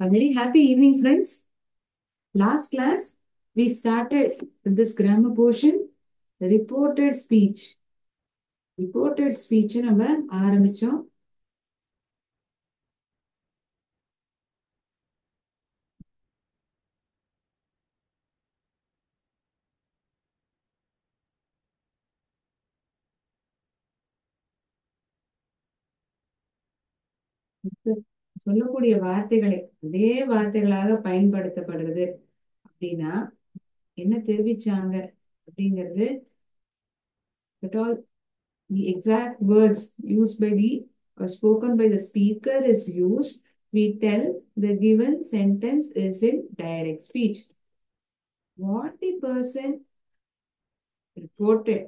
A very happy evening, friends. Last class, we started with this grammar portion, the reported speech. Reported speech நம்ம ஆரம்பிச்சோம். சொல்லக்கூடிய வார்த்தைகளை அதே வார்த்தைகளாக பயன்படுத்தப்படுறது அப்படின்னா என்ன தெரிவிச்சாங்க அப்படிங்கிறது that all the exact words used by the or spoken by the speaker is used, we tell the given sentence is in direct speech. What the person reported,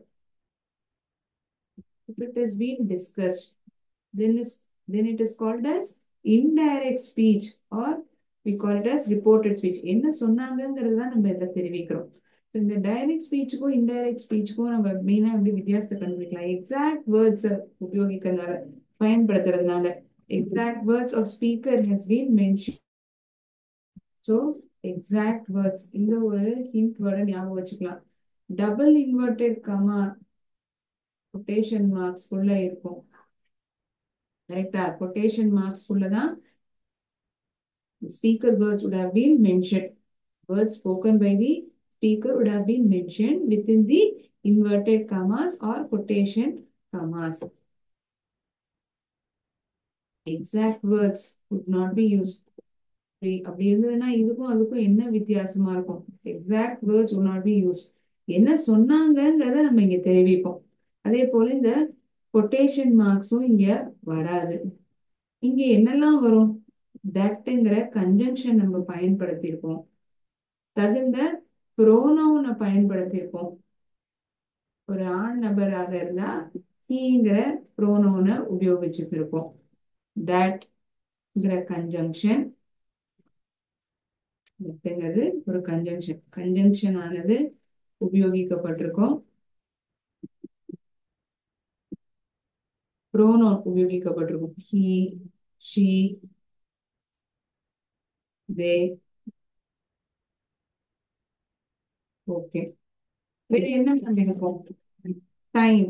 if it has been discussed, then it is called as indirect speech, or we call it as reported speech. என்ன சொன்னாங்கங்கிறது தான் நம்ம இதில் தெரிவிக்கிறோம். So இந்த direct ஸ்பீச்சுக்கும் indirect ஸ்பீச்சுக்கும் நம்ம மெயினாக எப்படி வித்தியாசத்தை கண்டுபிடிக்கலாம். எக்ஸாக்ட் வேர்ட்ஸை உபயோகிக்கிறதுனால பயன்படுத்துறதுனால exact words of speaker has been mention. So exact words இந்த ஒரு ஹிண்ட் வேர்டை ஞாபகம் வச்சுக்கலாம். Double inverted comma quotation marks உள்ள இருக்கும். கரெக்டா? கொட்டேஷன் மார்க்ஸ் உள்ளதான் speaker words would have been mentioned. Words spoken by the speaker would have been mentioned within the inverted commas or quotation commas. Exact words would not be used. அப்படி இருந்ததுன்னா இதுக்கும் அதுக்கும் என்ன வித்தியாசமா இருக்கும்? Exact words would not be used. என்ன சொன்னாங்கிறத நம்ம இங்க தெரிவிப்போம். அதே போல இந்த கொட்டேஷன் மார்க்ஸும் இங்க வராது. இங்க என்னெல்லாம் வரும்? தட்ங்கிற கன்ஜங்ஷன் நம்ம பயன்படுத்தியிருப்போம். தகுந்த ப்ரோனவுனை பயன்படுத்தியிருப்போம். ஒரு ஆண் நபராக இருந்தா ஹீங்கிற ப்ரோனவுனை உபயோகிச்சிருப்போம். தட்ங்கிற கன்ஜங்ஷன், தட்ங்கிறது ஒரு கன்ஜங்ஷன் ஆனது உபயோகிக்கப்பட்டிருக்கும். ப்ரோனவுன் உபயோகிக்கப்பட்டிருக்கும். He, she, they. ஓகே, வேற என்ன பண்ணிருக்கோம்? Time,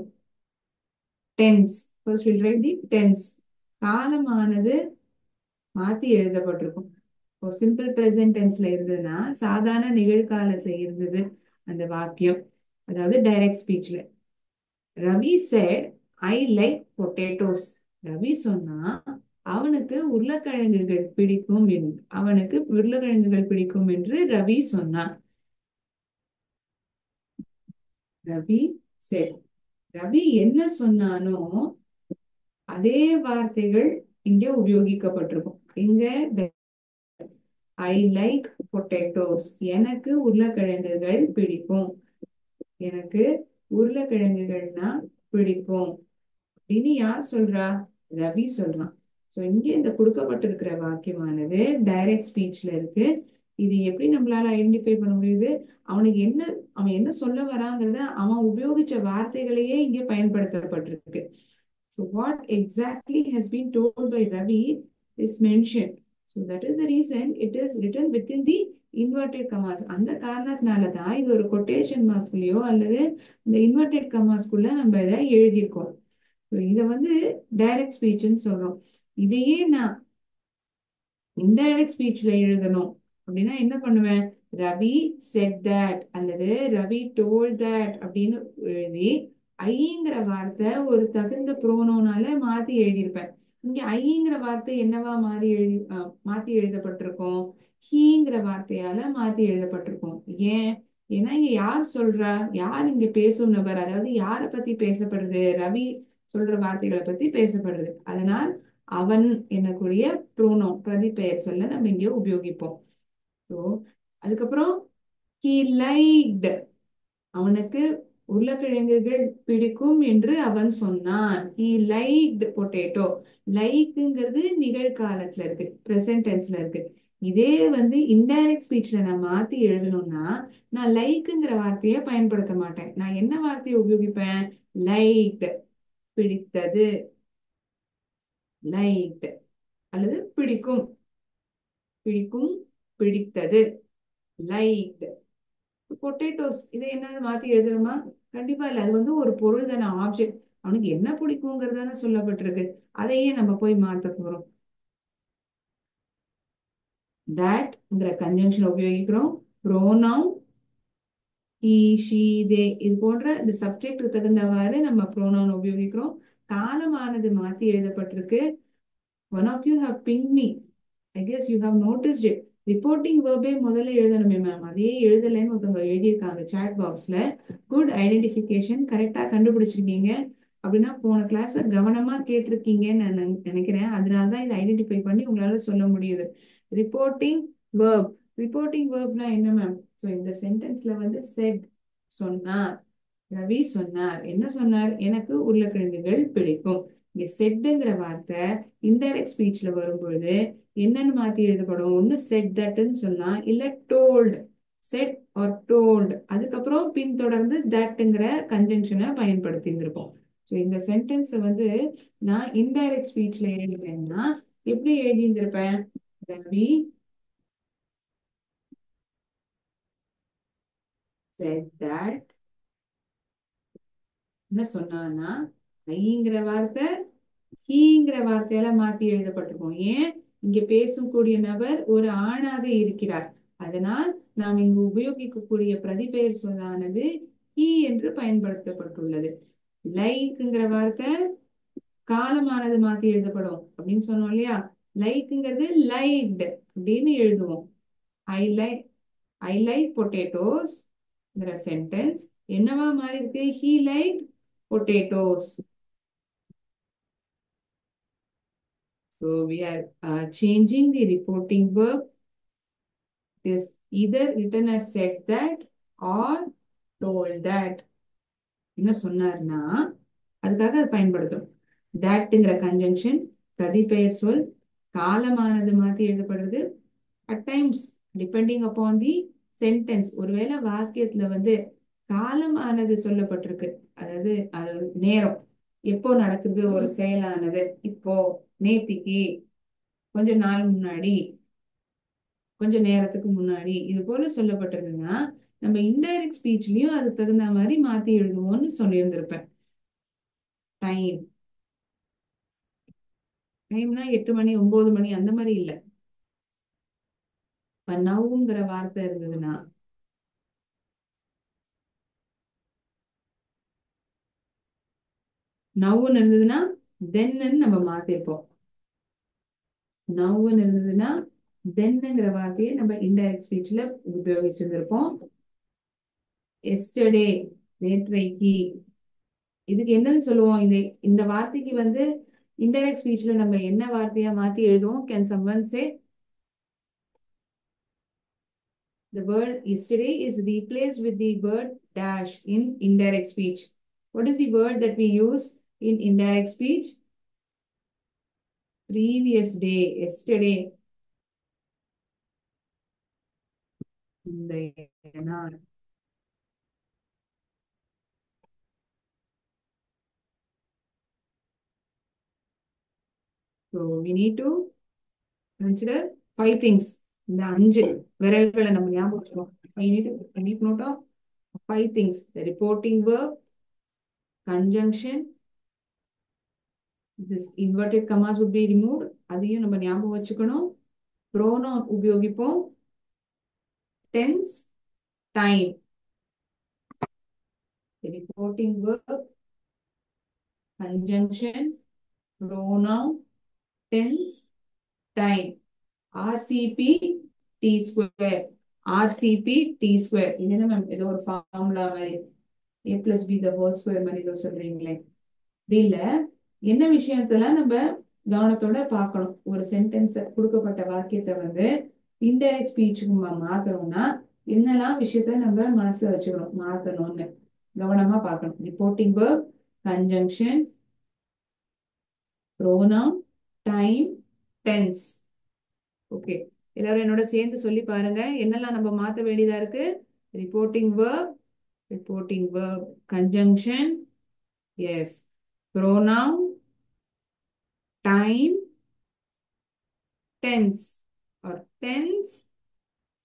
tense. First will write the tense. காலமானது மாத்தி எழுதப்பட்டிருக்கும். இப்போ சிம்பிள் பிரசன்ட் டென்ஸ்ல இருந்ததுன்னா சாதாரண நிகழ்காலத்துல இருந்தது அந்த வாக்கியம், அதாவது டைரக்ட் ஸ்பீச்ல. Ravi said I like potatoes. Ravi சொன்னா அவனுக்கு உருளைக்கிழங்குகள் பிடிக்கும் என்று, அவனுக்கு உருளைக்கிழங்குகள் பிடிக்கும் என்று ரவி சொன்னான். ரவி said. ரவி என்ன சொன்னானோ அதே வார்த்தைகள் இங்க உபயோகிக்கப்பட்டிருக்கும். இங்க ஐ லைக் பொட்டேட்டோஸ், எனக்கு உருளைக்கிழங்குகள் பிடிக்கும், எனக்கு உருளைக்கிழங்குகள்னா பிடிக்கும் அப்படின்னு யார் சொல்றா? ரவி சொல்றான். ஸோ இங்க இந்த கொடுக்கப்பட்டிருக்கிற வாக்கியமானது டைரக்ட் ஸ்பீச்ல இருக்கு. இது எப்படி நம்மளால ஐடென்டிஃபை பண்ண முடியுது? அவன் என்ன சொல்ல வராங்கிறத அவன் உபயோகிச்ச வார்த்தைகளையே இங்க பயன்படுத்தப்பட்டிருக்கு. So what exactly has been told by Ravi is mentioned. So that is the reason it is written within the inverted commas. அந்த காரணத்தினால தான் இது ஒரு கொட்டேஷன் மார்க்ஸ்லயோ அல்லது இந்த இன்வெர்டட் கமாஸ்குள்ள நம்ம இதை எழுதியிருக்கோம். இதை டைரக்ட் ஸ்பீச்னு சொல்றோம். இதையே நான் இன்டைரக்ட் ஸ்பீச்ல எழுதணும் அப்படின்னா என்ன பண்ணுவேன்? ரவி செட் தட் அல்லது ரவி டோல்ட் தட் அப்படின்னு எழுதி ஐங்கிற வார்த்தை ஒரு தகுந்த ப்ரோனோனால மாத்தி எழுதியிருப்பேன். இங்க ஐங்கிற வார்த்தை என்னவா மாத்தி எழுதப்பட்டிருக்கும்? ஹீங்கிற வார்த்தையால மாத்தி எழுதப்பட்டிருக்கும். ஏன்? ஏன்னா இங்க யார் சொல்றா? யார் இங்க பேசும் நபர்? அதாவது யாரை பத்தி பேசப்படுது? ரவி சொல்ற வார்த்தைகளை பத்தி பேசப்படுது. அதனால் அவன் என்னக்கூடிய ப்ரோனோ பிரதிபெயர் சொல்ல நம்ம இங்க உபயோகிப்போம். ஸோ அதுக்கப்புறம் he liked, அவனுக்கு உருளைக்கிழங்குகள் பிடிக்கும் என்று அவன் சொன்னான். he liked potato. லைக்ங்கிறது நிகழ்காலத்துல இருக்கு, பிரசன்ட் டென்ஸ்ல இருக்கு. இதே இன்டைரக்ட் ஸ்பீச்ல நான் மாத்தி எழுதணும்னா நான் லைக்ங்கிற வார்த்தையை பயன்படுத்த மாட்டேன். நான் என்ன வார்த்தையை உபயோகிப்பேன்? லைக்ட், பிடித்தது, லைக்ட் அல்லது பிடிக்கும். பிடிக்கும், பிடித்தது. Liked potatoes. இதை என்ன மாத்தி எழுதணுமா? கண்டிப்பா இல்ல. அது வந்து ஒரு பொருள் தானே, ஆப்ஜெக்ட். அவனுக்கு என்ன பிடிக்குங்கிறது தானே சொல்லப்பட்டிருக்கு. அதையே நம்ம போய் மாத்த போறோம். தட்ங்கிற கன்ஜங்ஷன் உபயோகிக்கிறோம். ப்ரோனவுன் he she they இது போன்ற இந்த சப்ஜெக்ட் தகுந்தவாறு நம்ம ப்ரோனவுன் உபயோகிக்கிறோம். காலமானது மாத்தி எழுதப்பட்டிருக்கு. One of you have pinged me. I guess you have noticed it. Reporting வேர்பே முதல்ல எழுதணுமே மேம், அதே எழுதலைன்னு ஒருத்தவங்க எழுதியிருக்காங்க சாட் பாக்ஸ்ல. குட் ஐடென்டிஃபிகேஷன், கரெக்டா கண்டுபிடிச்சிருக்கீங்க. அப்படின்னா போன கிளாஸ் கவனமா கேட்டிருக்கீங்கன்னு நான் நினைக்கிறேன். அதனாலதான் இதை ஐடென்டிஃபை பண்ணி உங்களால சொல்ல முடியுது. Reporting verb. ரிப்போர்ட்டிங் வேர்ப்னா என்ன மேம்? ஸோ இந்த சென்டென்ஸ்ல வந்து செட் சொன்னார், ரவி சொன்னார். என்ன சொன்னார்? எனக்கு உருளைக்கிழங்குகள் பிடிக்கும். இங்க செட்டுங்கிற வார்த்தை இன்டைரக்ட் ஸ்பீச்ல வரும்பொழுது என்னன்னு மாத்தி எழுதப்படும்? ஒண்ணு செட் தட்ன்னு சொன்னா, இல்ல டோல்டு. செட் ஆர் டோல்டு, அதுக்கப்புறம் பின் தொடர்ந்து தட்ங்கிற கன்ஜங்ஷனை பயன்படுத்தி இருந்திருப்போம். ஸோ இந்த சென்டென்ஸை வந்து நான் இன்டைரக்ட் ஸ்பீச்ல எழுதுறேன்னா எப்படி எழுதி இருந்திருப்பேன்? Ravi said that. என்ன சொன்னான்னா, ஐங்கிற வார்த்தை ஹீங்கிற வார்த்தையால மாத்தி எழுதப்பட்டிருக்கும். ஏன்? இங்க பேசக்கூடிய நபர் ஒரு ஆணாக இருக்கிறார். அதனால் நாம் இங்கு உபயோகிக்கக்கூடிய பிரதிபெயர் சொல்லானது ஹீ என்று பயன்படுத்தப்பட்டுள்ளது. லைக்ங்கிற வார்த்தை காலமானது மாத்தி எழுதப்படும் அப்படின்னு சொன்னோம் இல்லையா? லைக்ங்கிறது லைக்ட் அப்படின்னு எழுதுவோம். I like I like potatoes sentence என்னவா மாறி இருக்கு? He like potatoes. So we are changing the reporting verb. It is either written as said that or told that. என்ன சொன்னார்னா அதுக்காக அது பயன்படுத்தும். தட்ங்கிற கன்ஜங்ஷன் பிரதிபெயர் சொல் காலமானது மாத்தி எழுதப்படுறது. At times depending upon the sentence, ஒருவேளை வாக்கியத்துல வந்து காலமானது சொல்லப்பட்டிருக்கு, அதாவது அது நேரம், எப்போ நடக்குது ஒரு செயலானது, இப்போ, நேத்திக்கு, கொஞ்ச நாள் முன்னாடி, கொஞ்ச நேரத்துக்கு முன்னாடி, இது போல சொல்லப்பட்டிருக்குன்னா நம்ம இன்டைரக்ட் ஸ்பீச்லயும் அது தகுந்த மாதிரி மாத்தி எழுதுவோம்னு சொல்லியிருந்திருப்பேன். டைம், டைம்னா 8 மணி 9 மணி அந்த மாதிரி இல்ல. இப்ப நவ்ங்கிற வார்த்தை இருந்ததுன்னா, நவ்வுன்னு இருந்ததுன்னா தென்னு நம்ம மாத்திருப்போம். நவ்வுன்னு இருந்ததுன்னா தென்னுங்கிற வார்த்தையை நம்ம இன்டைரக்ட் ஸ்பீச்ல உபயோகிச்சிருந்திருப்போம். எஸ்டர்டே, நேற்றைக்கு, இதுக்கு என்னன்னு சொல்லுவோம்? இந்த வார்த்தைக்கு வந்து இன்டைரக்ட் ஸ்பீச்ல நம்ம என்ன வார்த்தையா மாத்தி எழுதுவோம்? Can someone say the word yesterday is replaced with the word dash in indirect speech. What is the word that we use in indirect speech? Previous day, yesterday. முந்தைய நாள். So we need to consider 5 things. இந்த 5 விரல்களை நம்ம ஞாபகம் வச்சுக்கோம். I need to note of 5 things. The reporting verb, conjunction, this inverted commas would be removed. அதையும் நம்ம ஞாபகம் வச்சுக்கணும். pronoun உபயோகிப்போம். tense, time. The reporting verb, conjunction, pronoun, tense, time. RCP T square. RCP T square. இது என்ன ma'am? ஏதோ ஒரு formula மாதிரி, a plus b the whole square மாதிரி ஏதோ சொல்றீங்களே. இல்ல, என்ன விஷயத்துல நம்ம கவனத்தோட பார்க்கணும்? ஒரு சென்டென்ஸ் கொடுக்கப்பட்ட வாக்கியத்தை வந்து இன்டைரக்ட் ஸ்பீச்சுக்கு மாத்தணும்னா என்னெல்லாம் விஷயத்த நம்ம மனசுல வச்சுக்கணும், மாத்தணும்னு கவனமா பார்க்கணும். Reporting verb, conjunction, pronoun, time, tense. Okay, எல்லாரும் என்னோட சேர்ந்து சொல்லி பாருங்க என்னெல்லாம் நம்ம மாத்த வேண்டியதா இருக்கு. Reporting verb, conjunction, yes, pronoun, time, tense. or tense,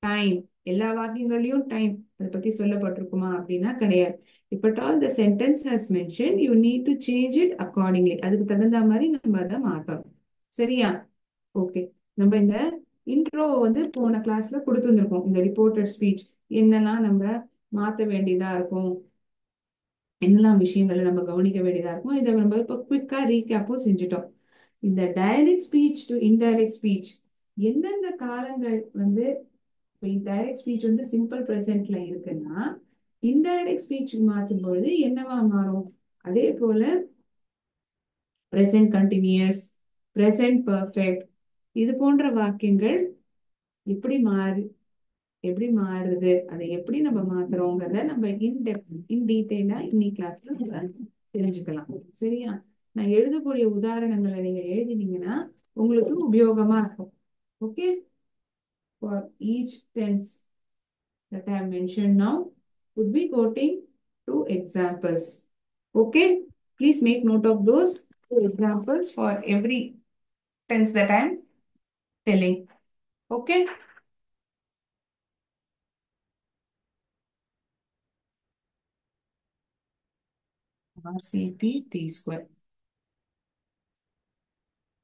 time. எல்லா வாக்கியங்களையும் டைம் அதை பத்தி சொல்லப்பட்டிருக்குமா அப்படின்னா கிடையாது. if at all the sentence has mentioned, you need to change it accordingly. அதுக்கு தகுந்த மாதிரி நம்ம அதை மாத்தணும். சரியா? ஓகே. நம்ம இந்த இன்ட்ரோ வந்து போன கிளாஸ்ல கொடுத்துருந்துருக்கோம். இந்த ரிப்போர்ட்டட் ஸ்பீச் என்னெல்லாம் நம்ம மாத்த வேண்டியதா இருக்கும், என்னெல்லாம் விஷயங்களை நம்ம கவனிக்க வேண்டியதா இருக்கும், இதை நம்ம இப்போ குவிக்கா ரீகேப்பும் செஞ்சுட்டோம். இந்த direct speech to indirect speech எந்தெந்த காலங்கள் வந்து டைரக்ட் ஸ்பீச் வந்து சிம்பிள் ப்ரெசென்ட்ல இருக்குன்னா இன்டைரக்ட் ஸ்பீச் மாற்றும் பொழுது என்னவா மாறும்? அதே போல ப்ரெசென்ட் கண்டினியூஸ், ப்ரெசென்ட் பர்ஃபெக்ட், இது போன்ற வாக்கியங்கள் எப்படி எப்படி மாறுது, அதை எப்படி நம்ம மாத்துறோங்கிறத நம்ம இன் டீட்டெயிலா இன்னைக்கு கிளாஸ்ல நம்ம தெரிஞ்சுக்கலாம். சரியா? நான் எழுதக்கூடிய உதாரணங்களை நீங்க எழுதினீங்கன்னா உங்களுக்கு உபயோகமா இருக்கும். Okay. For each tense that I have mentioned now, would be quoting two examples. Okay, please make note of those two examples for every tense that I am telling. Okay. RCP T square.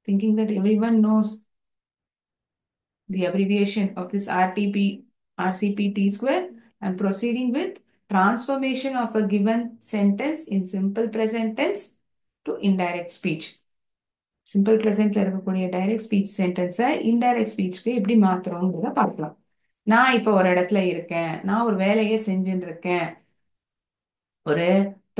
Thinking that everyone knows the abbreviation of this RCP T square, I'm proceeding with transformation of a given sentence in simple present tense to indirect speech. Simple ப்ரெசென்ட்ல இருக்கக்கூடிய direct speech சென்டென்ஸை indirect ஸ்பீச்க்கு எப்படி மாத்துறோங்கிறத பார்க்கலாம். நான் இப்போ ஒரு இடத்துல இருக்கேன், நான் ஒரு வேலையை செஞ்சுட்டு இருக்கேன், ஒரு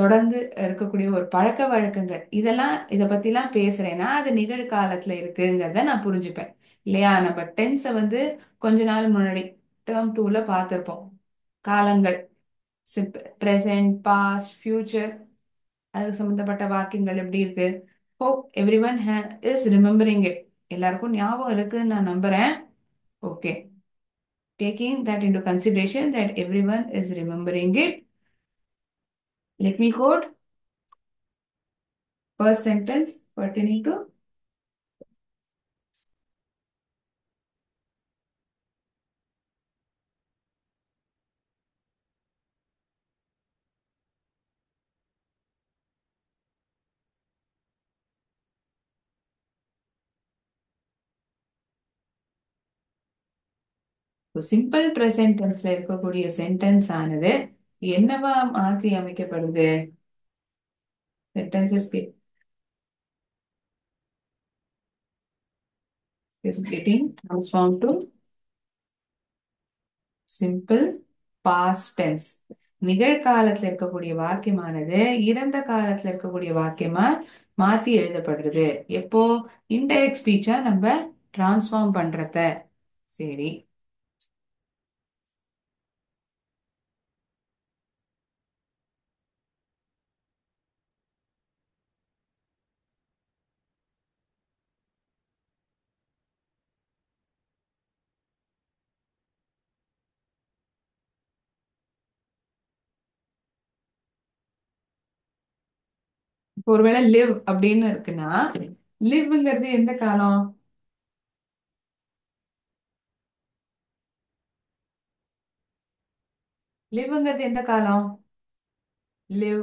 தொடர்ந்து இருக்கக்கூடிய ஒரு பழக்க வழக்கங்கள் இதெல்லாம் இதை பத்திலாம் பேசுறேன்னா அது நிகழ்காலத்துல இருக்குங்கிறத நான் புரிஞ்சுப்பேன். இல்லையா? நம்ம டென்ஸை வந்து கொஞ்ச நாள் முன்னாடி டேர்ம் 2ல பார்த்துருப்போம். காலங்கள் ப்ரெசென்ட், பாஸ்ட், ஃபியூச்சர், அதுக்கு சம்பந்தப்பட்ட வாக்கியங்கள் எப்படி இருக்கு. Hope everyone is remembering it. எல்லாருக்கும் ஞாபகம் இருக்குன்னு நான் நம்புறேன். Okay. Taking that into consideration that everyone is remembering it, let me quote first sentence pertaining to simple present டென்ஸ்ல இருக்கக்கூடிய சென்டென்ஸ் ஆனது என்னவா மாற்றி அமைக்கப்படுது? Sentences is getting transformed to simple past tense. நிகழ்காலத்துல இருக்கக்கூடிய வாக்கியமானது இறந்த காலத்துல இருக்கக்கூடிய வாக்கியமா மாத்தி எழுதப்படுறது. எப்போ? இன்டைரக்ட் ஸ்பீச்சா நம்ம டிரான்ஸ்ஃபார்ம் பண்றத. சரி. இப்போ ஒருவேளை லிவ் அப்படின்னு இருக்குன்னா லிவ்ங்கிறது எந்த காலம்? லிவ்ங்கிறது எந்த காலம்? லிவ்,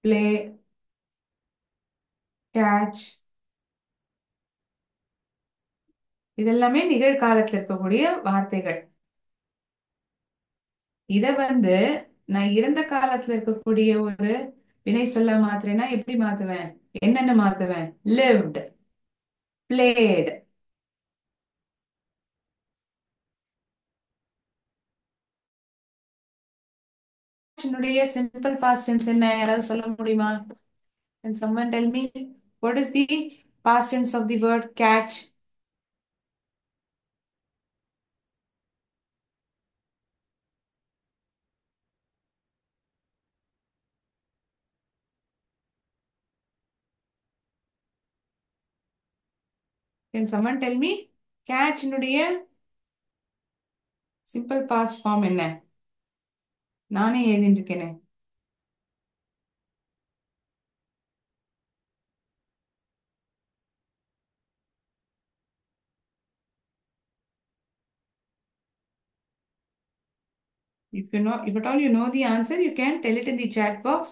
பிளே, கேட்ச், இதெல்லாமே நிகழ்காலத்துல இருக்கக்கூடிய வார்த்தைகள். இத வந்து நான் இறந்த காலத்துல இருக்கக்கூடிய ஒரு வினை சொல்ல மாத்துறேன்னா எப்படி மாத்துவேன்? என்னென்ன மாத்துவேன்? lived, played. என்னுடைய சிம்பிள் பாஸ்ட் டென்ஸ் என்ன? யாராவது சொல்ல முடியுமா? Can someone tell me what is the past tense of the word catch? Can someone tell me catch னுடைய சிம்பிள் பாஸ்ட் ஃபார்ம் என்ன? நானே எழுதிட்டு இருக்கேனே. If you know, if at all you know the answer, you can tell it in the chat box.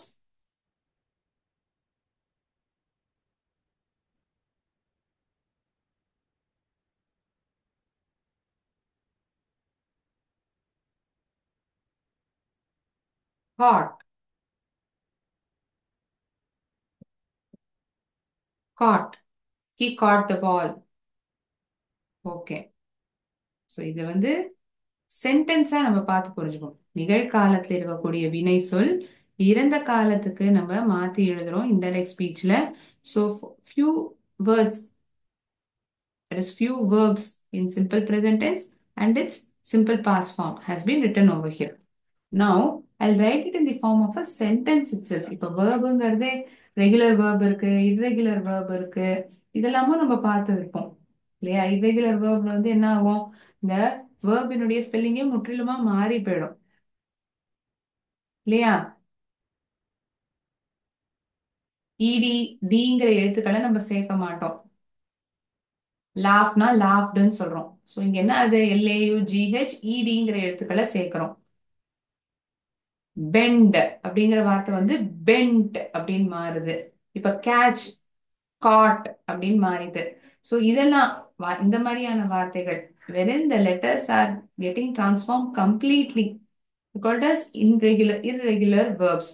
Caught, caught. He caught the ball. Okay. So இது வந்து சென்டென்ஸா நம்ம பார்த்து புரிஞ்சுக்கணும். நிகழ்காலத்துல இருக்கக்கூடிய வினை சொல் இறந்த காலத்துக்கு நம்ம மாத்தி எழுதுறோம் இன்டைரக்ட் ஸ்பீச்ல. So few words, that is few verbs in simple present tense and its simple past form has been written over here. Now I'll write it in the form of a sentence itself. இப்போ வேர்புங்கிறதே regular verb இருக்கு, irregular verb இருக்கு, இதெல்லாமும் நம்ம பார்த்துருப்போம் இல்லையா? irregular வேர்ப்ல வந்து என்ன ஆகும், இந்த வேர்பினுடைய ஸ்பெல்லிங்கே முற்றிலுமா மாறி போயிடும் இல்லையா? இடி டிங்கிற எழுத்துக்களை நம்ம சேர்க்க மாட்டோம். லாஃப்னா லாஃப்டுன்னு சொல்றோம். ஸோ இங்க என்ன, அது LAUGH இடிங்கிற எழுத்துக்களை சேர்க்கிறோம். பெண்ட் அப்படிங்கிற வார்த்தை வந்து பெண்ட் அப்படின்னு மாறுது. இப்ப கேட்ச் காட் அப்படின்னு மாறிது. ஸோ இதெல்லாம் இந்த மாதிரியான வார்த்தைகள் wherein the letters are getting transformed completely called as irregular verbs.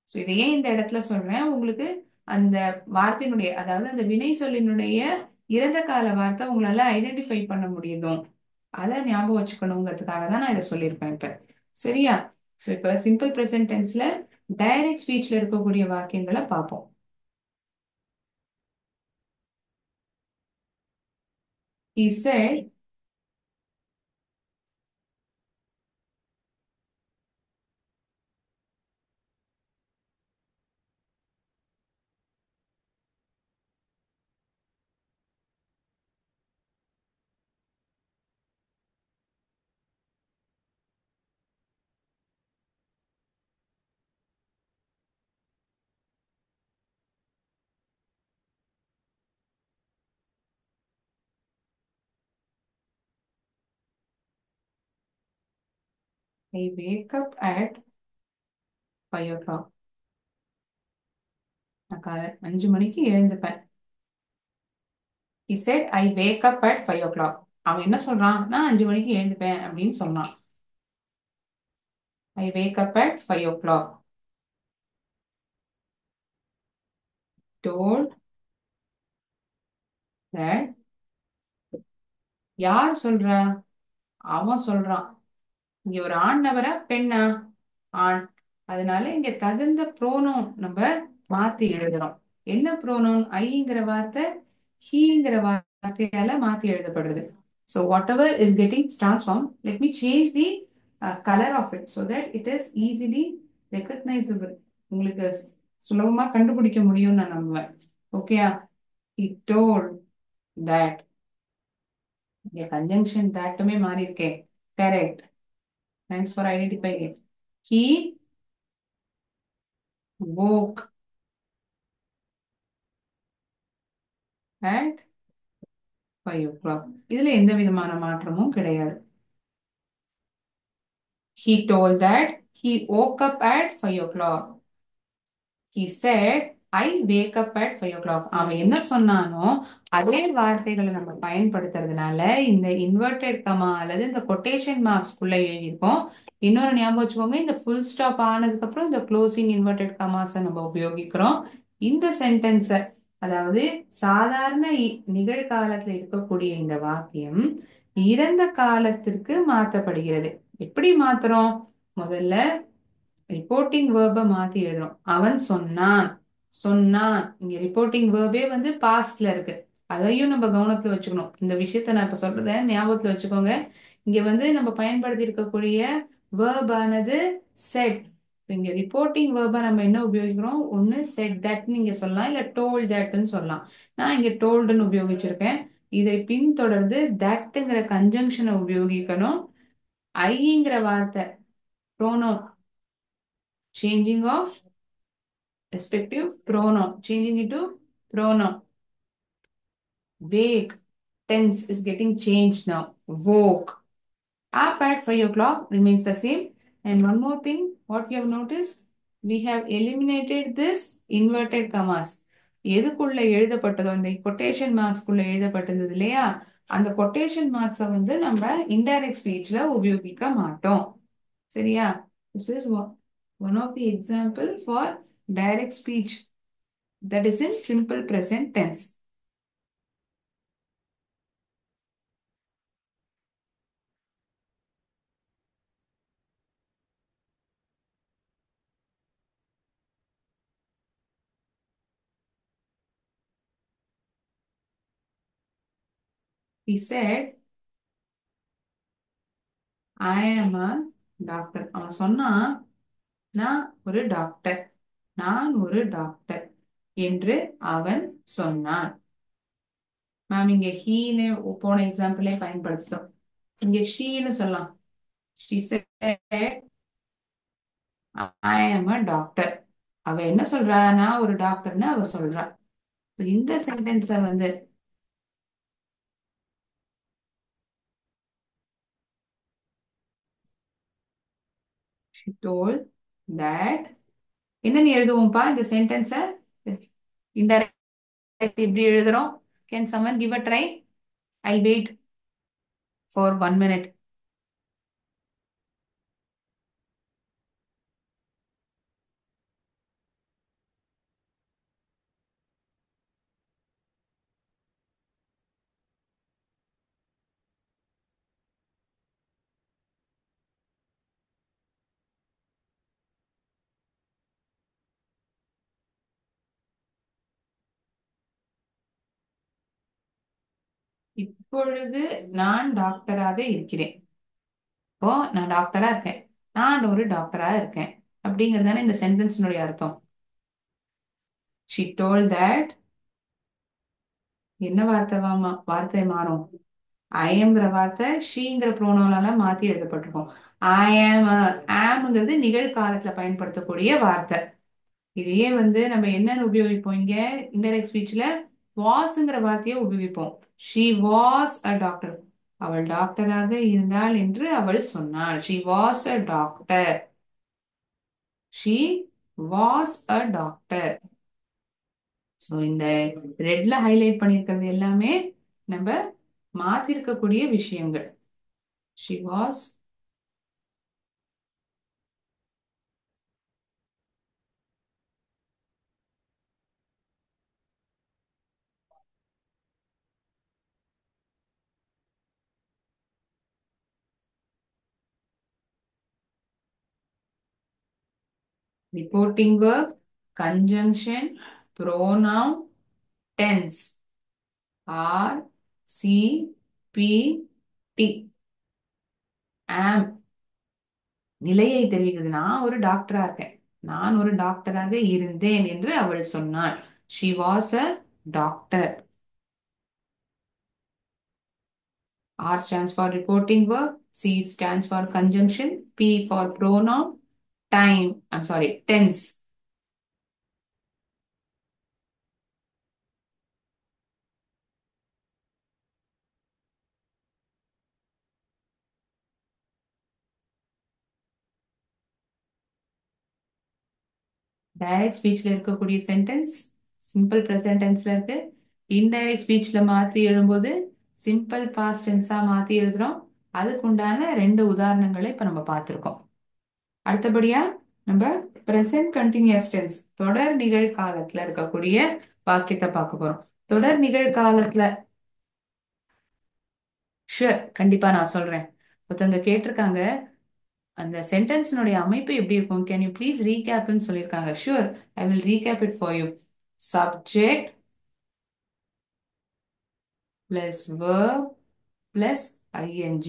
So இதை ஏன் இந்த இடத்துல சொல்றேன், உங்களுக்கு அந்த வார்த்தையினுடைய, அதாவது அந்த வினை சொல்லினுடைய இறந்த கால வார்த்தை உங்களால ஐடென்டிஃபை பண்ண முடியணும், அதை ஞாபகம் வச்சுக்கணுங்கிறதுக்காக தான் நான் இதை சொல்லியிருப்பேன் இப்ப. சரியா? ஸோ இப்ப சிம்பிள் ப்ரெசன்ட் டென்ஸ்ல டைரக்ட் ஸ்பீச்ல இருக்கக்கூடிய வாக்கியங்களை பார்ப்போம். He said, I wake up at 5 o'clock. நான் காலை 5 மணிக்கு எழுந்துப்பேன். He said, I wake up at 5 o'clock. அவன் என்ன சொல்றான், நான் 5 மணிக்கு எழுந்துப்பேன் அப்படின்னு சொன்னான். I wake up at 5 o'clock. Told that. யார் சொல்றா? அவன் சொல்றான். இங்க ஒரு ஆண் நபரா பெண்ணா? ஆண். அதனால இங்க தகுந்த ப்ரோனோன் நம்ம மாத்தி எழுதுறோம். என்ன ப்ரோனோன்? ஐங்கிற வார்த்தை ஹீங்கிற வார்த்தையால மாத்தி எழுதப்படுறது. So whatever is getting transformed, let me change the color of it so that it is easily recognizable. உங்களுக்கு சுலபமா கண்டுபிடிக்க முடியும் நான் நம்புவேன். ஓகேயா? He told that. இங்க conjunction thatமே மாறி இருக்கேன். Correct. Thanks for identifying it. He woke at 5 o'clock. இதுல எந்த விதமான மாற்றமும் கிடையாது. He told that he woke up at 5 o'clock. He said, I wake up at 5 o'clock. அவன் என்ன சொன்னானோ அதே வார்த்தைகளை நம்ம பயன்படுத்துறதுனால இந்த இன்வெர்டட் கமா அல்லது இந்த கொட்டேஷன் மார்க்ஸ்குள்ள எழுதியிருக்கோம். இன்னொரு ஞாபகம் வச்சுக்கோங்க, இந்த ஃபுல் ஸ்டாப் ஆனதுக்கு அப்புறம் இந்த க்ளோசிங் இன்வெர்டட் கமாஸை நம்ம உபயோகிக்கிறோம். இந்த சென்டென்ஸை, அதாவது சாதாரண நிகழ்காலத்துல இருக்கக்கூடிய இந்த வாக்கியம் இறந்த காலத்திற்கு மாற்றப்படுகிறது. எப்படி மாத்துறோம்? முதல்ல ரிப்போர்ட்டிங் வேர்பை மாத்தி எழுதுறோம். அவன் சொன்னான், சொன்னான். இங்க ரிப்போர்ட்டிங் வேர்பே வந்து பாஸ்ட்ல இருக்கு. அதையும் நம்ம கவனத்துல வச்சுக்கணும். இந்த விஷயத்த நான் இப்ப சொல்றத ஞாபகத்துல வச்சுக்கோங்க. இங்க வந்து நம்ம பயன்படுத்தி இருக்கக்கூடிய வேர்ப் ஆனது செட். இங்க ரிப்போர்ட்டிங் வேர்பை நம்ம என்ன உபயோகிக்கிறோம்? ஒன்னு செட் தட் நீங்க சொல்லலாம், இல்ல டோல்ட் தட்னு சொல்லலாம். நான் இங்க டோல்டுன்னு உபயோகிச்சிருக்கேன். இதை பின்தொடர்ந்து தட்ங்கிற கன்ஜங்ஷனை உபயோகிக்கணும். ஐங்கிற வார்த்தை pronoun, changing of respective pronoun, changing it to pronoun. Wake, tense is getting changed now. Woke. Up at 5 o'clock remains the same. And one more thing, what we have noticed, we have eliminated this inverted commas. எதுக்குள்ள எழுதப்பட்டதோ இந்த quotation மார்க்ஸ்குள்ள எழுதப்பட்டிருந்தது இல்லையா, அந்த quotation மார்க்ஸை வந்து நம்ம indirect ஸ்பீச்ல உபயோகிக்க மாட்டோம். சரியா? This is one of the example for direct speech that is in simple present tense. He said, I am a doctor. அவன் சொன்னா, நான் ஒரு டாக்டர், நான் ஒரு டாக்டர் என்று அவன் சொன்னான். மேம் இங்க ஹீன்னு போன எக்ஸாம்பிளே பயன்படுத்தோம். இங்க ஷீன்னு சொல்லலாம். She said, I am a doctor. அவ என்ன சொல்றா? நான் ஒரு டாக்டர்னு அவ சொல்றா. இந்த சென்டென்ஸ வந்து she told that என்னன்னு எழுதுவோம்ப்பா இந்த சென்டென்ஸ? இன்டைரக்ட் எப்படி எழுதுறோம்? Can someone give a try? I'll wait for 1 minute. இப்பொழுது நான் டாக்டராக இருக்கிறேன். இப்போ நான் டாக்டரா இருக்கேன், நான் ஒரு டாக்டரா இருக்கேன் அப்படிங்கிறது தானே இந்த சென்டென்ஸ்னுடைய அர்த்தம். She told that என்ன வார்த்தை மாறும்? I amங்கிற வார்த்தை ஷீங்கிற ப்ரோனோனால மாத்தி எழுதப்பட்டிருக்கும். I am ஆம்ங்கிறது நிகழ்காலத்துல பயன்படுத்தக்கூடிய வார்த்தை. இதையே வந்து நம்ம என்னன்னு உபயோகிப்போம்? இங்க இன்டைரக்ட் ஸ்பீச்ல வாஸ்ங்கிற வார்த்தையை உபயோகிப்போம். She was a doctor. அவள் டாக்டராக இருந்தாள் என்று அவள் சொன்னாள். She was a doctor. She was a doctor. So இந்த ரெட்ல ஹைலைட் பண்ணியிருக்கிறது எல்லாமே நம்ம மாத்திருக்கக்கூடிய விஷயங்கள். She was reporting verb, conjunction, pronoun, tense. R, C, P, T. Am நிலையை தெரிவிக்குது. நான் ஒரு டாக்டரா இருக்கேன், நான் ஒரு டாக்டராக இருந்தேன் என்று அவள் சொன்னாள். She was a doctor. R stands for reporting verb, C stands for conjunction, P for pronoun, tense. Direct ஸ்பீச்ல இருக்கக்கூடிய சென்டென்ஸ் சிம்பிள் ப்ரெசன்ட் டென்ஸ்ல இருக்கு. இன்டைரக்ட் ஸ்பீச்ல மாத்தி எழுதும்போது சிம்பிள் பாஸ்ட் டென்ஸா மாத்தி எழுதுறோம். அதுக்குண்டான 2 உதாரணங்களை இப்ப நம்ம பார்த்திருக்கோம். அடுத்தபடியா நம்ம பிரசன்ட் கண்டினியூஸ் டென்ஸ் தொடர் நிகழ்காலத்துல இருக்கக்கூடிய வாக்கியத்தை பார்க்க போறோம். தொடர் நிகழ்காலத்துல ஷுர் கண்டிப்பா நான் சொல்றேன். ஒருத்தங்க கேட்டிருக்காங்க அந்த சென்டென்ஸ்னுடைய அமைப்பு எப்படி இருக்கும், கேன் யூ ப்ளீஸ் ரீகேப்னு சொல்லியிருக்காங்க. Sure, I will recap it for you. Subject plus verb plus ing.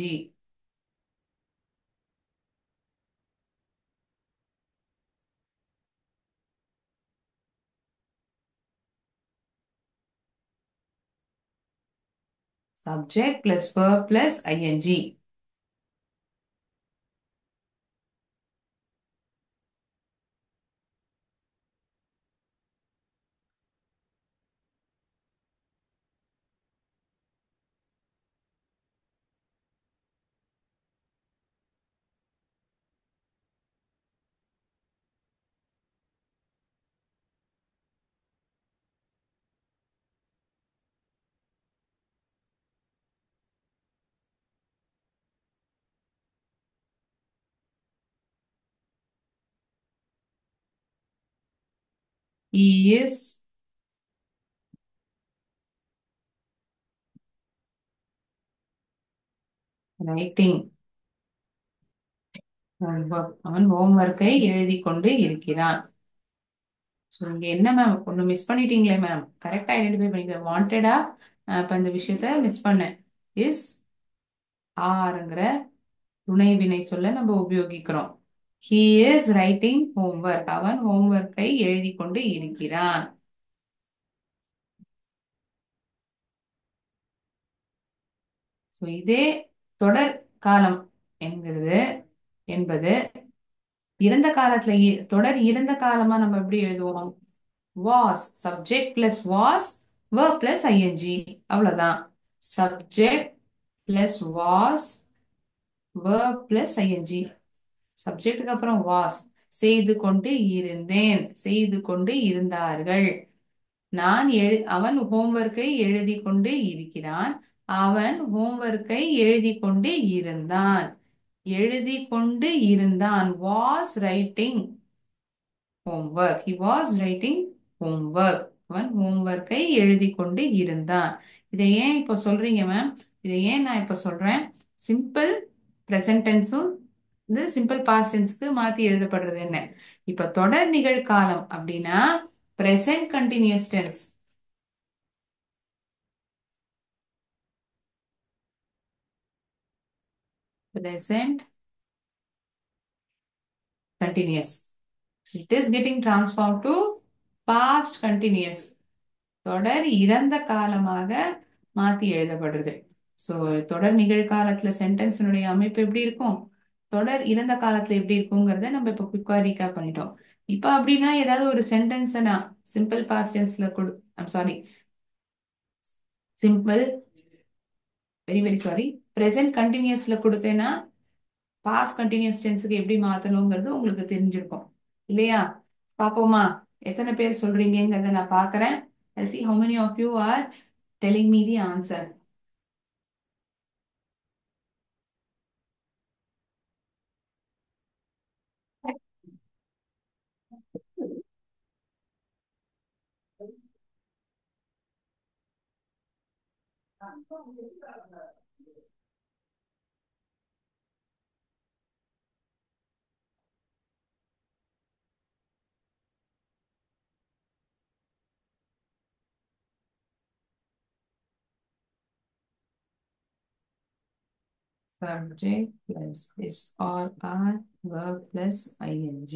Subject plus verb plus ing. he is writing homework. அவன் ஹோம்ஒர்க்கை எழுதி கொண்டு இருக்கிறான். ஸோ இங்க என்ன மேம் ஒன்று மிஸ் பண்ணிட்டீங்களே மேம், கரெக்டா ஐடென்டிஃபை பண்ணிக்க வாண்டடா. இப்ப இந்த விஷயத்த மிஸ் பண்ணேன். இஸ் ஆருங்கிற துணை வினை சொல்ல நம்ம உபயோகிக்கிறோம். he is writing homework. அவன் ஹோம்ஒர்க்கை எழுதி கொண்டு இருக்கிறான். ஸோ இதே தொடர் காலம் என்கிறது என்பது இறந்த காலத்துல தொடர் இறந்த காலமா நம்ம எப்படி எழுதுவோம்? was subject plus was verb plus ing, அவ்வளவுதான். subject plus was verb plus ing. சப்ஜெக்டுக்கு அப்புறம் was, செய்து கொண்டு இருந்தேன், செய்து கொண்டு இருந்தார்கள். அவன் ஹோம்ஒர்க்கை எழுதி கொண்டு இருக்கிறான். அவன் ஹோம்ஒர்க்கை எழுதி கொண்டு இருந்தான். எழுதி கொண்டு இருந்தான் was writing homework. He was writing homework. அவன் ஹோம்ஒர்க்கை எழுதி கொண்டு இருந்தான். இதை ஏன் இப்போ சொல்றீங்க மேம்? இதை ஏன் நான் இப்போ சொல்றேன்? சிம்பிள் பிரசன்ட் டென்ஸும் இது சிம்பிள் பாஸ்ட் டென்ஸ்க்கு மாத்தி எழுதப்படுறது என்ன? இப்ப தொடர் நிகழ்காலம் அப்படின்னா present continuous tense. present continuous. So it is getting transformed to past continuous. தொடர் இறந்த காலமாக மாத்தி எழுதப்படுறது. ஸோ தொடர் நிகழ்காலத்துல சென்டென்ஸினுடைய அமைப்பு எப்படி இருக்கும், தொடர் இறந்த காலத்துல எப்படி இருக்குங்கிறத நம்ம இப்ப குயிக்கா ரீகேப் பண்ணிட்டோம். இப்ப அப்படின்னா ஏதாவது ஒரு சென்டென்ஸை நான் சிம்பிள் பாஸ்ட் டென்ஸ்ல I'm sorry simple very very sorry present கண்டினியூஸ்ல கொடுத்தேன்னா பாஸ்ட் கண்டினியூஸ் டென்ஸுக்கு எப்படி மாத்தணுங்கிறது உங்களுக்கு தெரிஞ்சிருக்கும் இல்லையா? பாப்போமா எத்தனை பேர் சொல்றீங்கிறத நான் பாக்குறேன். I'll see how many of you are telling me the answer. Subject plus is or are verb plus ing.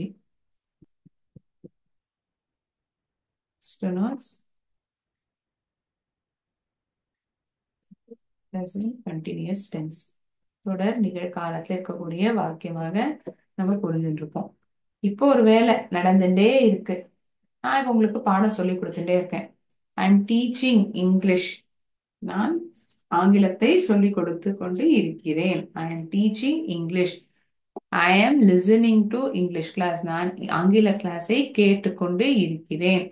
Stenotes present continuous tense. தொடர் நிகழ்காலத்துல இருக்கக்கூடிய வாக்கியமாக நம்ம புரிஞ்சுட்டு இருப்போம். இப்போ ஒரு வேலை நடந்துட்டே இருக்கு. நான் இப்போ உங்களுக்கு பாடம் சொல்லி கொடுத்துட்டே இருக்கேன். I am teaching English. நான் ஆங்கிலத்தை சொல்லிக் கொடுத்து கொண்டு இருக்கிறேன். I am teaching English. I am listening to English class. நான் ஆங்கில கிளாஸை கேட்டுக்கொண்டு இருக்கிறேன்.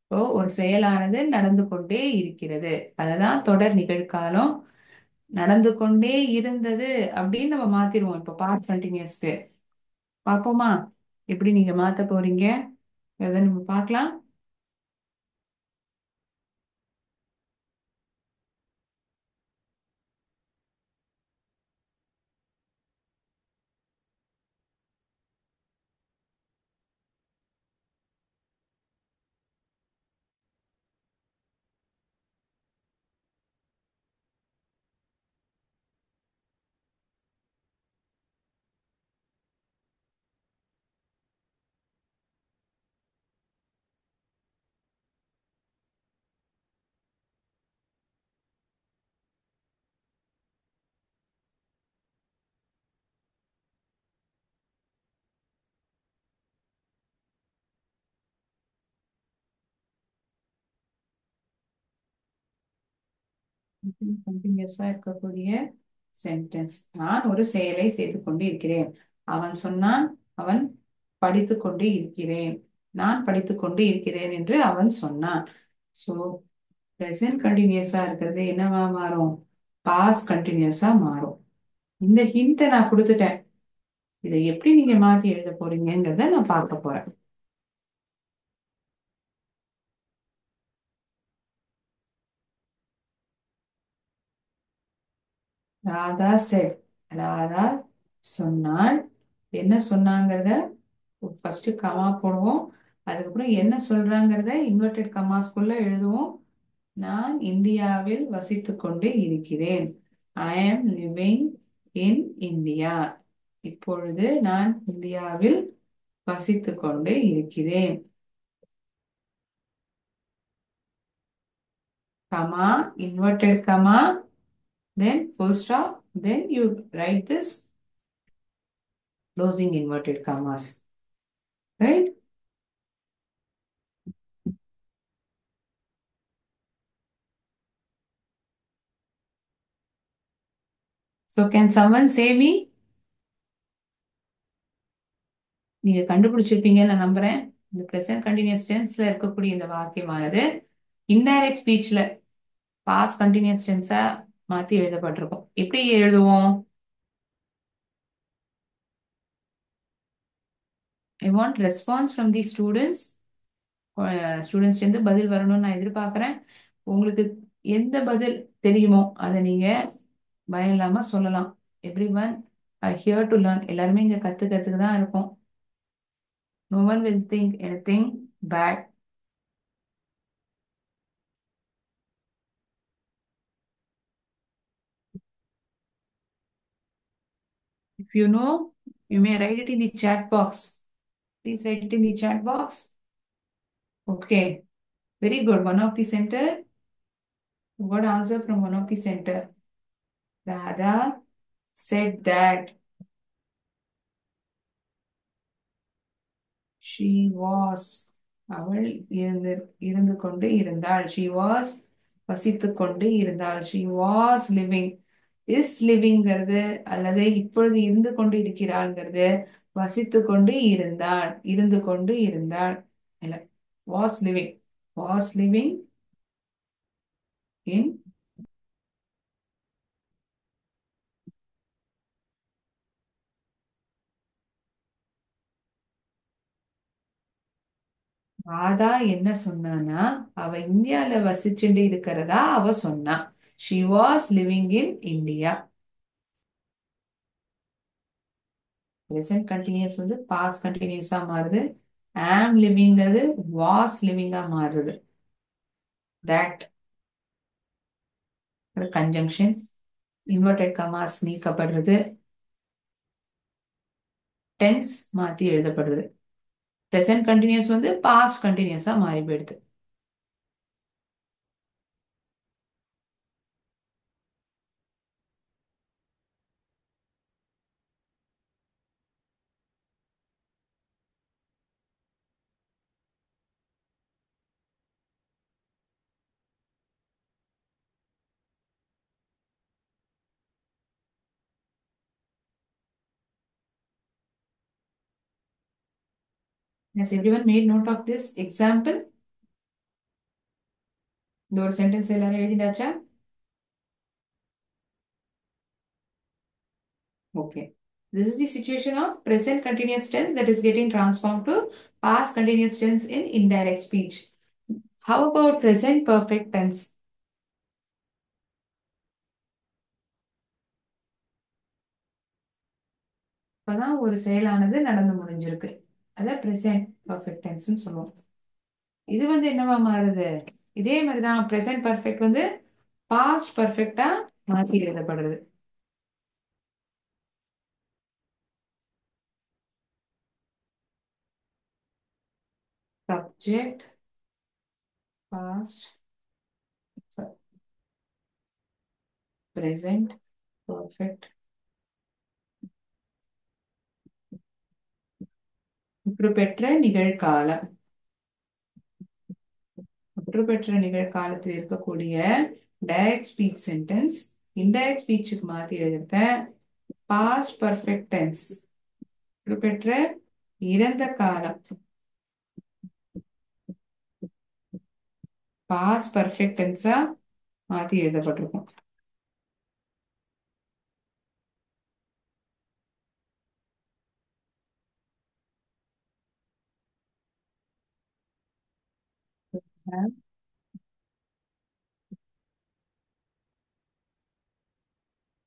இப்போ ஒரு செயலானது நடந்து கொண்டே இருக்கிறது. அதுதான் தொடர் நிகழ்காலம். நடந்து கொண்டே இருந்தது அப்படின்னு நம்ம மாத்திருவோம். இப்போ பாஸ்ட் கண்டினியூஸ்க்கு பார்ப்போமா எப்படி நீங்க மாத்த போறீங்க அதை நம்ம பார்க்கலாம். கண்டினியூஸா இருக்கக்கூடிய சென்டென்ஸ். நான் ஒரு செயலை செய்து கொண்டு இருக்கிறேன். அவன் சொன்னான். அவன் படித்துக் கொண்டு இருக்கிறேன். நான் படித்துக் கொண்டு இருக்கிறேன் என்று அவன் சொன்னான். ஸோ ப்ரெசன்ட் கண்டினியூஸா இருக்கிறது என்னவா மாறும்? பாஸ்ட் கண்டினியூஸா மாறும். இந்த ஹிண்ட்டை நான் கொடுத்துட்டேன். இதை எப்படி நீங்க மாத்தி எழுத போறீங்கிறத நான் பார்க்க போறேன். ராதா செட். ராதா சொன்னாள். என்ன சொன்னாங்கிறத ஃபர்ஸ்ட் கமா போடுவோம். அதுக்கப்புறம் என்ன சொல்றாங்கிறத இன்வெர்டட் கமாஸ்குள்ள எழுதுவோம். நான் இந்தியாவில் வசித்துக் கொண்டு இருக்கிறேன். ஐ ஆம் லிவிங் இன் இந்தியா. இப்பொழுது நான் இந்தியாவில் வசித்துக் கொண்டு இருக்கிறேன். Comma, inverted comma, then full stop, then you write this closing inverted commas, right? So can someone say me? நீங்க கண்டுபிடிச்சிருப்பீங்கன்னு நான் நம்புறேன். இந்த present continuous tenseல இருக்கக்கூடிய இந்த வாக்கியமானது indirect speechல past continuous tense-ஆ மாத்தி எழுதப்பட்டிருக்கும். எப்படி எழுதுவோம்? I want response from the students. Students இருந்து பதில் வரணும்னு நான் எதிர்பார்க்கிறேன். உங்களுக்கு எந்த பதில் தெரியுமோ அதை நீங்க பயம் இல்லாம சொல்லலாம். Every one are here to learn. எல்லாருமே இங்க கத்துக்கிறதுக்கு தான் இருக்கும். No one will think anything bad. If you know, you may write it in the chat box. Please write it in the chat box. Okay, very good. One of the center. What answer from one of the center? Radha said that she was. அவள் இருந்து கொண்டு இருந்தாள். She was வசித்துக் கொண்டு இருந்தாள். She was living. is livingங்கிறது அல்லது இப்பொழுது இருந்து கொண்டு இருக்கிறாள்ங்கிறது வசித்துக் கொண்டு இருந்தாள், இருந்து கொண்டு இருந்தாள் இல்ல, was living. was living in. Radha என்ன சொன்னானா, அவ இந்தியால வசிச்சுட்டு இருக்கிறதா அவ சொன்னா. She was living in India. present continuous வந்து past continuous-ஆ மாறுது. am livingங்கிறது was living-ஆ மாறுது. that ஒரு conjunction. inverted commas நீக்கப்படுறது. tense மாத்தி எழுதப்படுறது. present continuous வந்து past continuous-ஆ மாறி போயிடுது. Has everyone made note of this example? இந்த ஒரு sentence எல்லாரும் எழுதிட்டாச்சா? Okay. This is the situation of present continuous tense that is getting transformed to past continuous tense in indirect speech. How about present perfect tense? இப்பதான் ஒரு செயலானது நடந்து முடிஞ்சிருக்கு. அத present perfect tenseன்னு சொல்லுவோம். இது வந்து என்னவா மாறுது? இதே மாதிரிதான் present perfect வந்து past perfect-ஆ மாத்தி எழுதப்படுறது. Subject, past, sorry, present perfect. முற்றுப்பெற்ற நிகழ்காலம். முற்றுப்பெற்ற நிகழ்காலத்தில் இருக்கக்கூடிய டைரக்ட் ஸ்பீச் சென்டென்ஸ் இன்டைரக்ட் ஸ்பீச்சுக்கு மாத்தி எழுதுறத பாஸ்ட் பர்ஃபெக்ட் டென்ஸ். முற்றுப்பெற்ற இறந்த காலம் பாஸ்ட் பர்ஃபெக்ட் டென்ஸா மாத்தி எழுதப்பட்டிருக்கும்.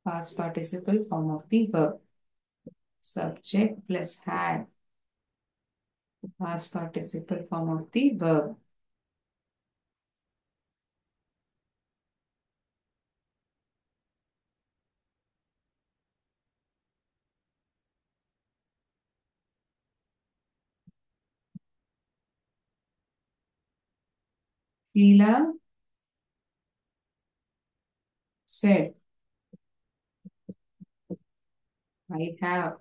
past participle form of the verb. Subject plus had, past participle form of the verb. Sheila said, I have.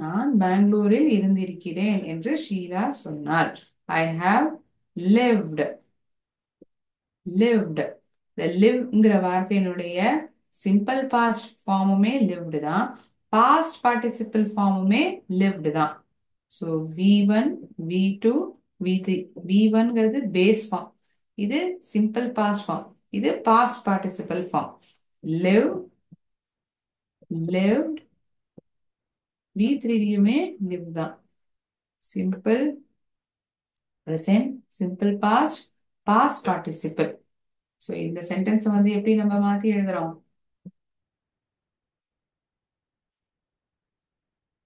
நான் பெங்களூரில் இருந்திருக்கிறேன் என்று ஷீலா சொன்னார். I have lived. lived. The liveங்கிற வார்த்தையினுடைய சிம்பிள் பாஸ்ட் ஃபார்முமே lived தான், பாஸ்ட் பார்ட்டிசிபிள் ஃபார்முமே lived தான். So V1, V2, V3. V1ங்கிறது பேஸ் ஃபார்ம், இது சிம்பிள் பாஸ்ட் ஃபார்ம், இது past participle form. live, lived. V3யுமே live தான். Simple present, simple past, past participle. So இந்த சென்டென்ஸ் வந்து எப்படி நம்ம மாத்தி எழுதுறோம்?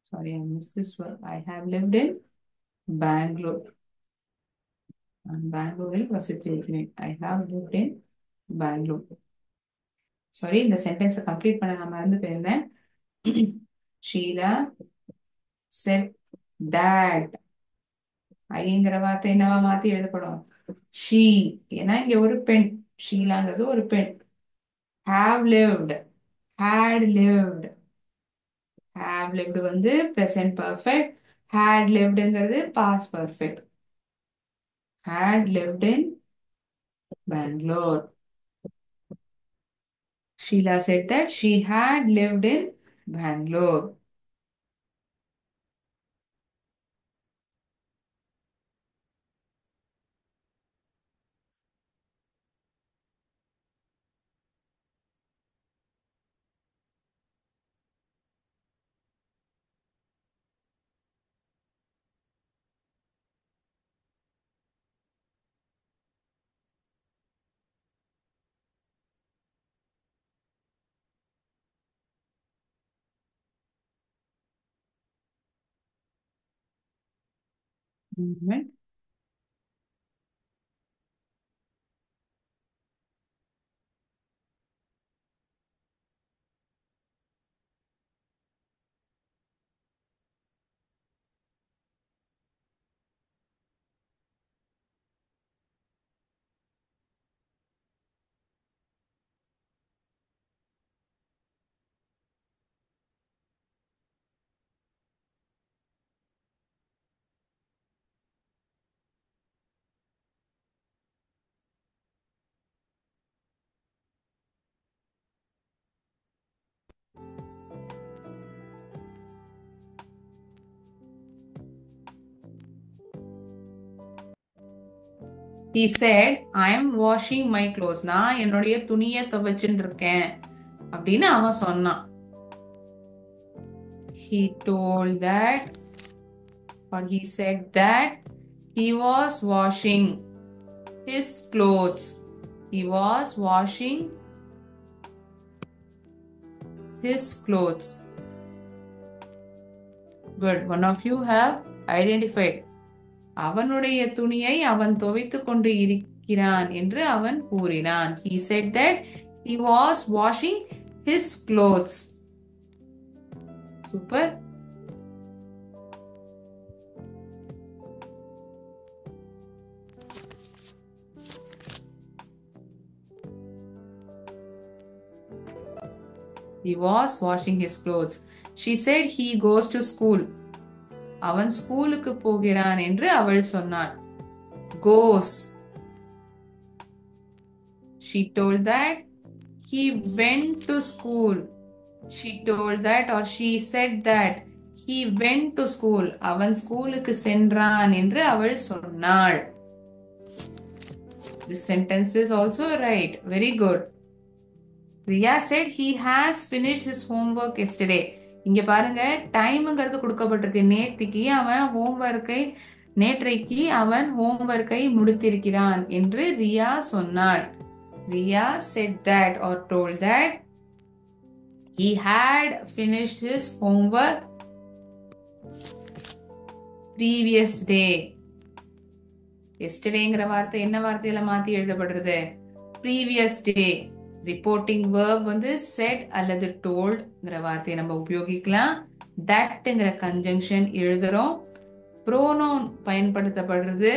Sorry, I missed this word. I have lived in Bangalore. பெங்களூரில் வசித்திருக்கிறேன். I have lived in Bangalore. Sorry, இந்த சென்டென்ஸை கம்ப்ளீட் பண்ண நான் மறந்து போயிருந்தேன். Sheila said that. ஐங்கிற வார்த்தை என்னவா மாத்தி எழுதப்படும்? ஷீ, ஏன்னா இங்க ஒரு பெண், ஷீலாங்கிறது ஒரு பெண். have lived, had lived. have lived வந்து present perfect, had livedங்கிறது past perfect. had lived in Bangalore. Sheila said that she had lived in Bangalore. Moment. He said, I am washing my clothes. நான் என்னுடைய துணியை துவைச்சுட்டு இருக்கேன் அப்படின்னு அவன் சொன்னான். He told that, or he said that he was washing his clothes. He was washing his clothes. Good. One of you have identified. அவனுடைய துணியை அவன் துவைத்துக் கொண்டு இருக்கிறான் என்று அவன் கூறினான். He said that he was washing his clothes. Super. He was washing his clothes. She said he goes to school. அவன் ஸ்கூலுக்கு போகிறான் என்று அவள் சொன்னாள். Goes. She told that he went to school. She told that, or she said that he went to school. அவன் ஸ்கூலுக்கு சென்றான் என்று அவள் சொன்னாள். This sentence is also right. Very good. Riya said he has finished his homework yesterday. இங்க பாருங்க, டைம்ங்கிறது கொடுக்கப்பட்டிருக்கு. நேற்றைக்கு அவன் ஹோம்வொர்க்கை முடித்திருக்கிறான் என்று ரியா சொன்னாள். Riya said that or told that He had finished his homework previous day. எஸ்டர்டேங்கிற வார்த்தை என்ன வார்த்தையில மாத்தி எழுதப்படுறது? Previous day. ரிப்போர்ட்டிங் வேர்ப் வந்து செட் அல்லது டோல்ட்ங்கிற வார்த்தையை நம்ம உபயோகிக்கலாம். தட்ங்கிற கன்ஜங்ஷன் எழுதுறோம். ப்ரோனோன் பயன்படுத்தப்படுறது.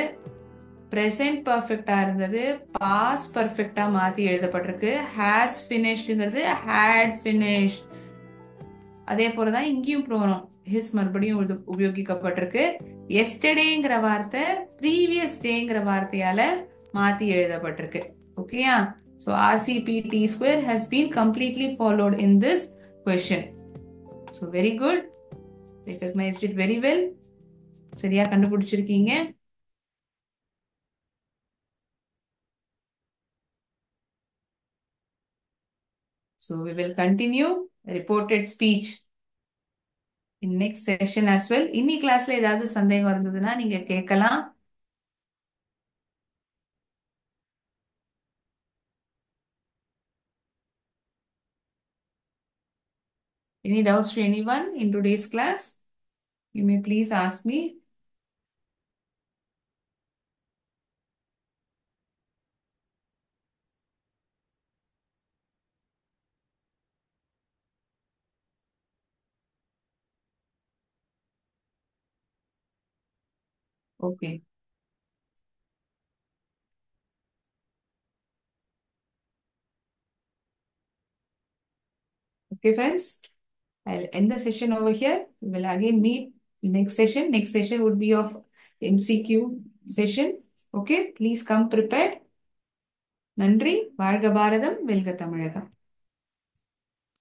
present பர்ஃபெக்டா இருந்தது பாஸ்ட் பர்ஃபெக்டா மாத்தி எழுதப்பட்டிருக்கு. ஹேஸ் ஃபினிஷ்டுங்கிறது ஹேட் ஃபினிஷ்ட். அதே போலதான் இங்கேயும் ப்ரோனோன் ஹிஸ் மறுபடியும் உபயோகிக்கப்பட்டிருக்கு. எஸ்டர்டேங்கிற வார்த்தை ப்ரீவியஸ் டேங்கிற வார்த்தையால மாத்தி எழுதப்பட்டிருக்கு. ஓகேயா? So RCPT square has been completely followed in this question. So very good. Recognized it very well. சரியா கண்டுபிடிச்சிருக்கீங்க. So we will continue reported speech in next session as well. இன்னி கிளாஸ்ல ஏதாவது சந்தேகம் இருந்ததுன்னா நீங்க கேட்கலாம். Any doubts to anyone in today's class? You may please ask me. Okay. Okay, friends. I'll end the session over here. We will again meet next session. Next session would be of MCQ session. Okay, please come prepared. நன்றி. வாழ்க பாரதம், வெல்க தமிழகம்.